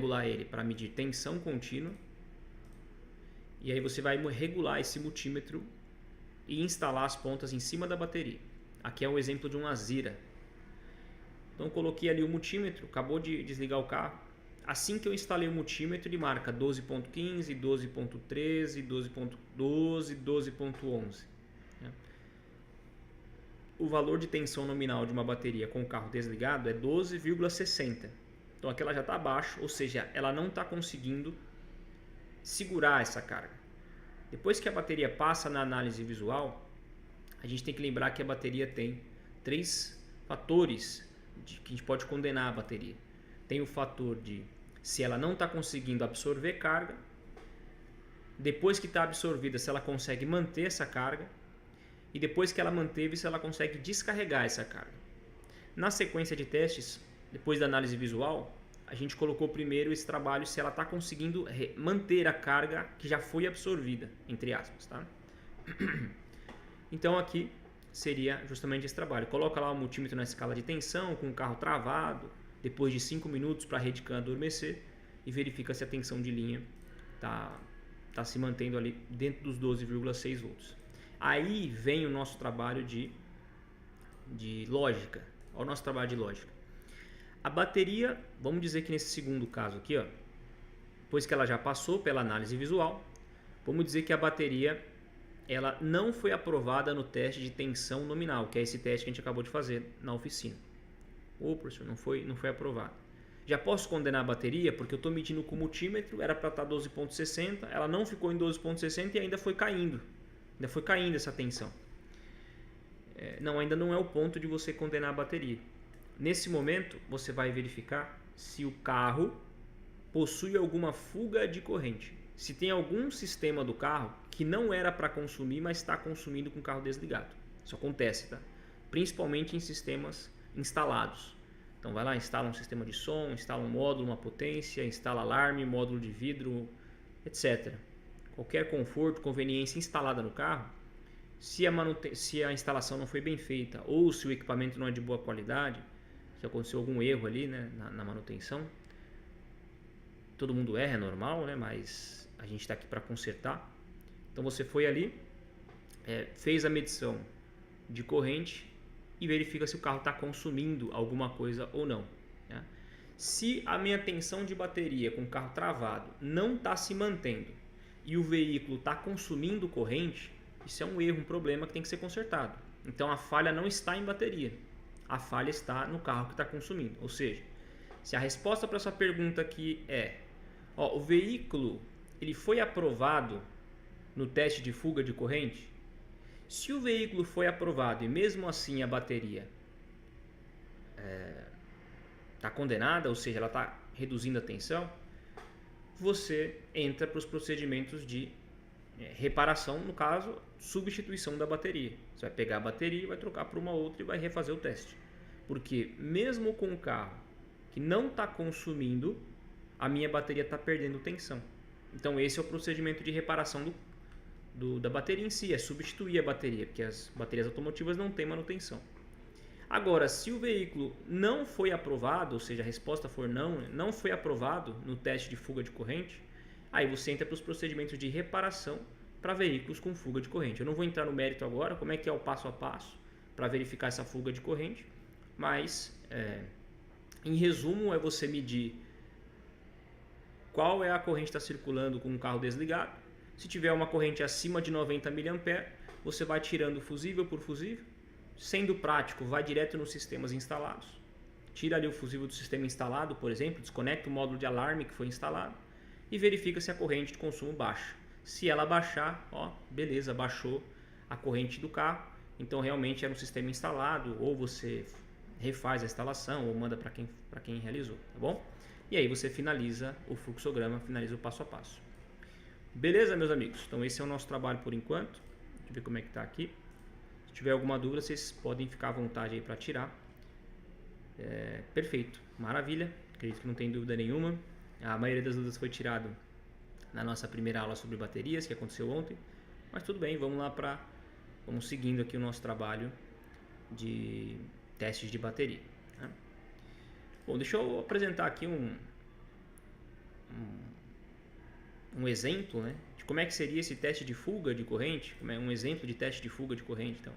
regular ele para medir tensão contínua. E aí você vai regular esse multímetro e instalar as pontas em cima da bateria. Aqui é um exemplo de um Azira. Então eu coloquei ali o multímetro, acabou de desligar o carro. Assim que eu instalei o multímetro, ele marca 12.15, 12.13, 12.12, 12.11. O valor de tensão nominal de uma bateria com o carro desligado é 12,60. Então aqui ela já está abaixo, ou seja, ela não está conseguindo segurar essa carga. Depois que a bateria passa na análise visual, a gente tem que lembrar que a bateria tem 3 fatores que a gente pode condenar a bateria. Tem o fator de se ela não está conseguindo absorver carga, depois que está absorvida, se ela consegue manter essa carga, e depois que ela manteve, se ela consegue descarregar essa carga. Na sequência de testes, depois da análise visual, a gente colocou primeiro esse trabalho se ela está conseguindo manter a carga que já foi absorvida, entre aspas. Tá? Então aqui seria justamente esse trabalho. Coloca lá o multímetro na escala de tensão, com o carro travado, depois de 5 minutos para a Redcam adormecer, e verifica se a tensão de linha está se mantendo ali dentro dos 12,6 volts. Aí vem o nosso trabalho de lógica. Olha o nosso trabalho de lógica. A bateria, vamos dizer que nesse segundo caso aqui, ó, depois que ela já passou pela análise visual, vamos dizer que a bateria ela não foi aprovada no teste de tensão nominal, que é esse teste que a gente acabou de fazer na oficina. Ô, professor, não foi aprovado. Já posso condenar a bateria porque eu estou medindo com o multímetro, era para estar 12,60, ela não ficou em 12,60 e ainda foi caindo. Ainda foi caindo essa tensão. Não, ainda não é o ponto de você condenar a bateria. Nesse momento, você vai verificar se o carro possui alguma fuga de corrente. Se tem algum sistema do carro que não era para consumir, mas está consumindo com o carro desligado. Isso acontece, tá? Principalmente em sistemas instalados. Então vai lá, instala um sistema de som, instala um módulo, uma potência, instala alarme, módulo de vidro, etc. Qualquer conforto, conveniência instalada no carro, se a instalação não foi bem feita ou se o equipamento não é de boa qualidade, se aconteceu algum erro ali, né, na manutenção, todo mundo erra, é normal, né, mas a gente está aqui para consertar. Então você foi ali, fez a medição de corrente e verifica se o carro está consumindo alguma coisa ou não. Né? Se a minha tensão de bateria com o carro travado não está se mantendo e o veículo está consumindo corrente, isso é um erro, um problema que tem que ser consertado. Então a falha não está em bateria, a falha está no carro que está consumindo. Ou seja, se a resposta para essa pergunta aqui o veículo ele foi aprovado no teste de fuga de corrente, se o veículo foi aprovado e mesmo assim a bateria está condenada, ou seja, ela está reduzindo a tensão, você entra para os procedimentos de reparação, no caso, substituição da bateria. Você vai pegar a bateria, vai trocar por uma outra e vai refazer o teste. Porque mesmo com o carro que não está consumindo, a minha bateria está perdendo tensão. Então esse é o procedimento de reparação da bateria em si, é substituir a bateria, porque as baterias automotivas não têm manutenção. Agora, se o veículo não foi aprovado, ou seja, a resposta for não foi aprovado no teste de fuga de corrente, aí você entra para os procedimentos de reparação para veículos com fuga de corrente. Eu não vou entrar no mérito agora, como é que é o passo a passo para verificar essa fuga de corrente, mas em resumo é você medir qual é a corrente que está circulando com o carro desligado. Se tiver uma corrente acima de 90 mA, você vai tirando fusível por fusível. Sendo prático, vai direto nos sistemas instalados. Tira ali o fusível do sistema instalado, por exemplo, desconecta o módulo de alarme que foi instalado e verifica se a corrente de consumo baixa. Se ela baixar, beleza, baixou a corrente do carro, então realmente era um sistema instalado, ou você refaz a instalação ou manda para quem realizou, tá bom? E aí você finaliza o fluxograma, finaliza o passo a passo. Beleza, meus amigos? Então esse é o nosso trabalho por enquanto. Deixa eu ver como é que está aqui. Se tiver alguma dúvida, vocês podem ficar à vontade aí para tirar. Perfeito, maravilha. Acredito que não tem dúvida nenhuma. A maioria das dúvidas foi tirada na nossa primeira aula sobre baterias, que aconteceu ontem. Mas tudo bem, vamos seguindo aqui o nosso trabalho de testes de bateria. Né? Bom, deixa eu apresentar aqui um exemplo, né, de como é que seria esse teste de fuga de corrente, como é um exemplo de teste de fuga de corrente. Então,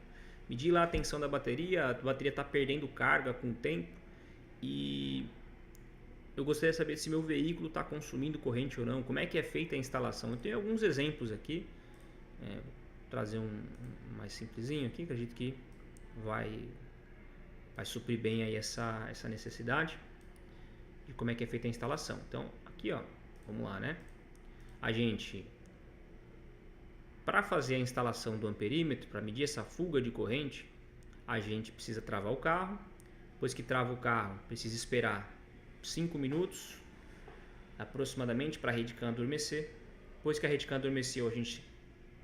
medir lá a tensão da bateria, a bateria está perdendo carga com o tempo e eu gostaria de saber se meu veículo está consumindo corrente ou não, como é que é feita a instalação. Eu tenho alguns exemplos aqui, vou trazer um mais simplesinho aqui, acredito que vai suprir bem aí essa necessidade de como é que é feita a instalação. Então, aqui ó, vamos lá, né? A gente, para fazer a instalação do amperímetro, para medir essa fuga de corrente, a gente precisa travar o carro. Depois que trava o carro, precisa esperar 5 minutos aproximadamente para a rede CAN adormecer. Depois que a rede CAN adormeceu, a gente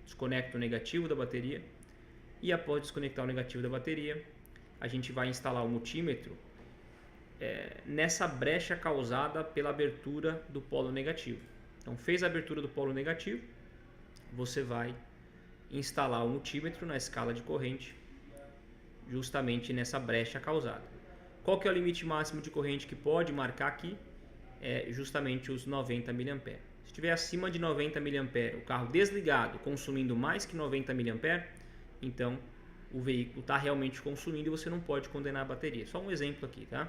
desconecta o negativo da bateria e após desconectar o negativo da bateria, a gente vai instalar o multímetro nessa brecha causada pela abertura do polo negativo. Então, fez a abertura do polo negativo, você vai instalar o multímetro na escala de corrente justamente nessa brecha causada. Qual que é o limite máximo de corrente que pode marcar aqui? É justamente os 90 mA. Se estiver acima de 90 mA, o carro desligado, consumindo mais que 90 mA, então o veículo está realmente consumindo e você não pode condenar a bateria. Só um exemplo aqui, tá?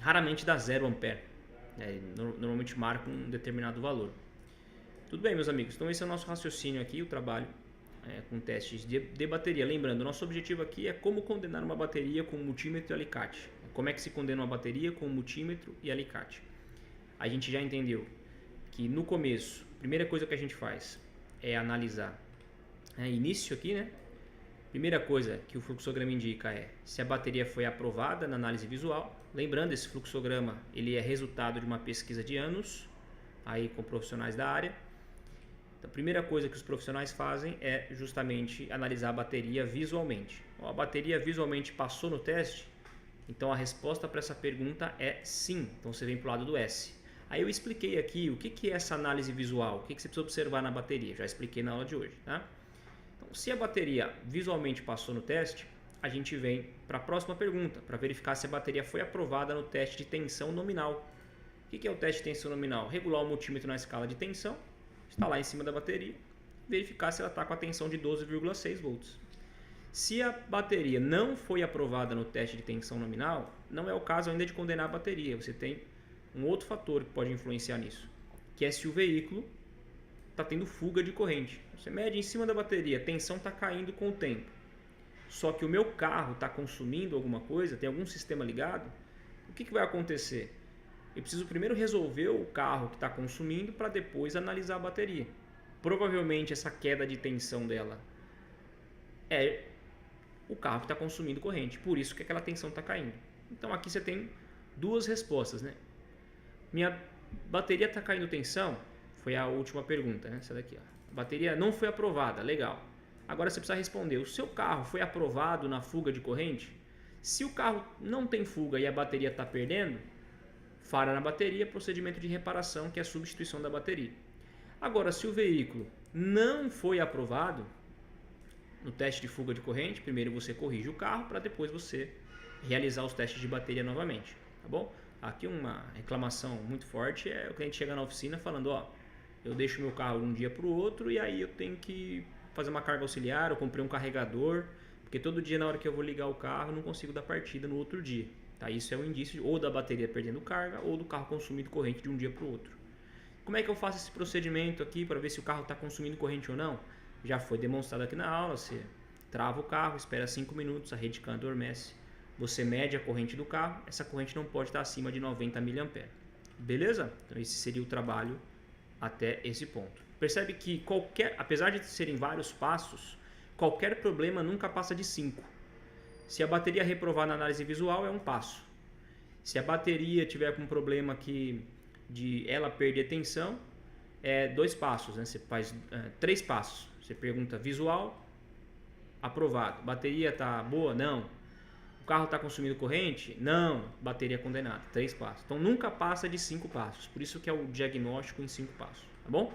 Raramente dá 0 ampere. Normalmente marca um determinado valor. Tudo bem, meus amigos? Então esse é o nosso raciocínio aqui, o trabalho com testes de bateria. Lembrando, nosso objetivo aqui é como condenar uma bateria com multímetro e alicate. Como é que se condena uma bateria com multímetro e alicate? A gente já entendeu que no começo, a primeira coisa que a gente faz é analisar início aqui, né? Primeira coisa que o fluxograma indica é se a bateria foi aprovada na análise visual. Lembrando, esse fluxograma ele é resultado de uma pesquisa de anos aí com profissionais da área. Então, a primeira coisa que os profissionais fazem é justamente analisar a bateria visualmente. A bateria visualmente passou no teste? Então a resposta para essa pergunta é sim. Então você vem para o lado do S. Aí eu expliquei aqui o que é essa análise visual, o que você precisa observar na bateria. Já expliquei na aula de hoje, tá? Então, se a bateria visualmente passou no teste, a gente vem para a próxima pergunta, para verificar se a bateria foi aprovada no teste de tensão nominal. O que é o teste de tensão nominal? Regular o multímetro na escala de tensão, instalar em cima da bateria, verificar se ela está com a tensão de 12,6 volts. Se a bateria não foi aprovada no teste de tensão nominal, não é o caso ainda de condenar a bateria. Você tem um outro fator que pode influenciar nisso, que é se o veículo está tendo fuga de corrente. Você mede em cima da bateria, a tensão está caindo com o tempo. Só que o meu carro está consumindo alguma coisa, tem algum sistema ligado, o que vai acontecer? Eu preciso primeiro resolver o carro que está consumindo para depois analisar a bateria. Provavelmente essa queda de tensão dela é o carro que está consumindo corrente, por isso que aquela tensão está caindo. Então aqui você tem duas respostas, né? Minha bateria está caindo tensão? Foi a última pergunta, né? Essa daqui, ó. A bateria não foi aprovada, legal. Agora você precisa responder, o seu carro foi aprovado na fuga de corrente? Se o carro não tem fuga e a bateria está perdendo, falha na bateria, procedimento de reparação, que é a substituição da bateria. Agora, se o veículo não foi aprovado no teste de fuga de corrente, primeiro você corrige o carro para depois você realizar os testes de bateria novamente, tá bom? Aqui uma reclamação muito forte é o cliente chega na oficina falando, ó, eu deixo meu carro de um dia para o outro e aí eu tenho que fazer uma carga auxiliar, eu comprei um carregador, porque todo dia na hora que eu vou ligar o carro eu não consigo dar partida no outro dia. Tá? Isso é um indício ou da bateria perdendo carga ou do carro consumindo corrente de um dia para o outro. Como é que eu faço esse procedimento aqui para ver se o carro está consumindo corrente ou não? Já foi demonstrado aqui na aula, você trava o carro, espera 5 minutos, a rede CAN adormece, você mede a corrente do carro, essa corrente não pode estar acima de 90 mA. Beleza? Então esse seria o trabalho até esse ponto. Percebe que apesar de serem vários passos, qualquer problema nunca passa de 5. Se a bateria reprovar na análise visual é um passo. Se a bateria tiver com um problema de ela perder tensão, é 2 passos, né? Você faz 3 passos. Você pergunta visual, aprovado. Bateria está boa? Não. O carro está consumindo corrente? Não. Bateria condenada. 3 passos. Então nunca passa de 5 passos. Por isso que é o diagnóstico em 5 passos. Tá bom?